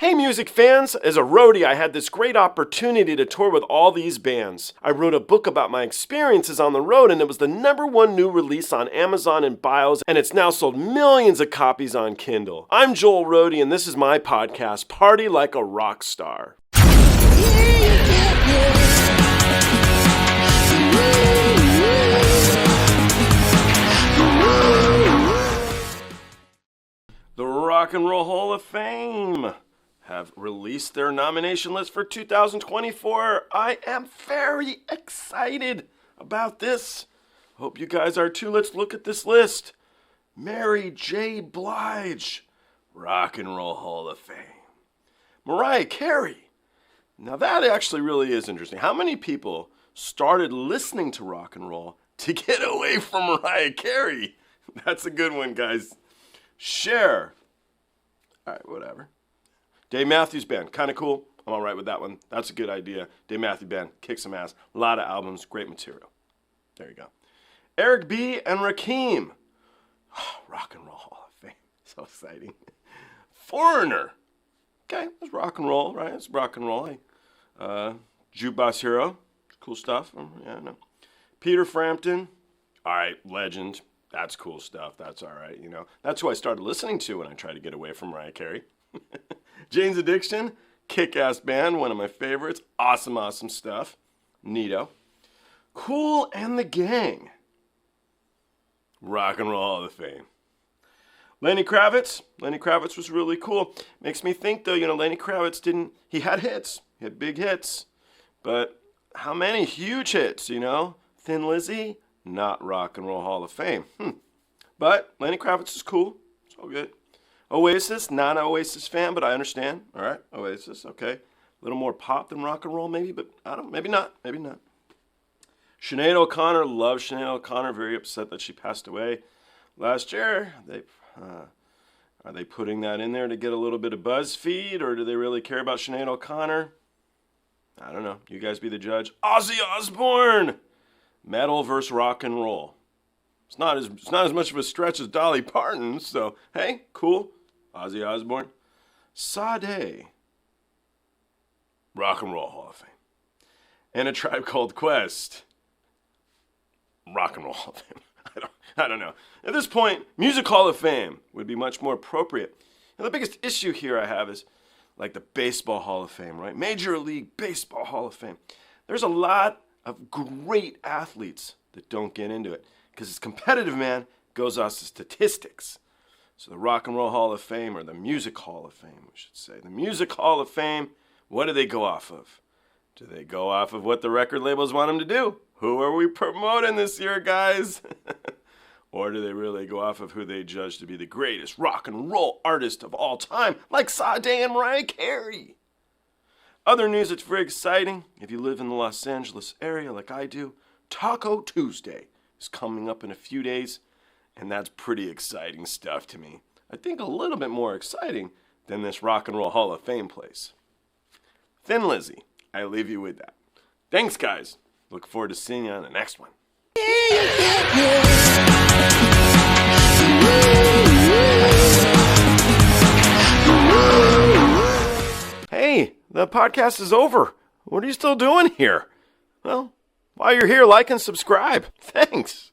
Hey music fans, as a roadie I had this great opportunity to tour with all these bands. I wrote a book about my experiences on the road and it was the #1 new release on Amazon and Bios and it's now sold millions of copies on Kindle. I'm Joel Roadie and this is my podcast, Party Like a Rock Star. The Rock and Roll Hall of Fame have released their nomination list for 2024. I am very excited about this. Hope you guys are too. Let's look at this list. Mary J. Blige, Rock and Roll Hall of Fame. Mariah Carey. Now that actually really is interesting. How many people started listening to rock and roll to get away from Mariah Carey? That's a good one, guys. Cher. All right, whatever. Dave Matthews Band, kind of cool. I'm all right with that one. That's a good idea. Dave Matthews Band, kick some ass. A lot of albums, great material. There you go. Eric B. and Rakim. Oh, Rock and Roll Hall of Fame. So exciting. Foreigner. Okay, it's rock and roll, right? It's rock and roll. Jukebox Hero. Cool stuff. Yeah, no. Peter Frampton. All right, legend. That's cool stuff. That's all right, you know. That's who I started listening to when I tried to get away from Mariah Carey. Jane's Addiction, kick-ass band, one of my favorites. Awesome stuff. Neato. Kool and the Gang. Rock and Roll Hall of Fame. Lenny Kravitz. Lenny Kravitz was really cool. Makes me think, though, Lenny Kravitz he had hits. He had big hits. But how many huge hits, Thin Lizzy, not Rock and Roll Hall of Fame. But Lenny Kravitz is cool. It's all good. Oasis, not an Oasis fan, but I understand. All right, Oasis, okay. A little more pop than rock and roll, maybe, but maybe not. Sinead O'Connor, love Sinead O'Connor. Very upset that she passed away last year. Are they putting that in there to get a little bit of BuzzFeed, or do they really care about Sinead O'Connor? I don't know. You guys be the judge. Ozzy Osbourne, metal versus rock and roll. It's not as much of a stretch as Dolly Parton, so hey, cool. Ozzy Osbourne. Sade, Rock and Roll Hall of Fame. And A Tribe Called Quest, Rock and Roll Hall of Fame. I don't know. At this point, Music Hall of Fame would be much more appropriate. And the biggest issue here I have is like the Baseball Hall of Fame, right? Major League Baseball Hall of Fame. There's a lot of great athletes that don't get into it because it's competitive, man. Goes off to statistics. So the Rock and Roll Hall of Fame, or the Music Hall of Fame, we should say. The Music Hall of Fame, what do they go off of? Do they go off of what the record labels want them to do? Who are we promoting this year, guys? Or do they really go off of who they judge to be the greatest rock and roll artist of all time, like Sade and Mariah Carey? Other news that's very exciting, if you live in the Los Angeles area like I do, Taco Tuesday is coming up in a few days, and that's pretty exciting stuff to me. I think a little bit more exciting than this Rock and Roll Hall of Fame place. Thin Lizzy, I leave you with that. Thanks, guys. Look forward to seeing you on the next one. Hey, the podcast is over. What are you still doing here? Well, while you're here, like and subscribe. Thanks.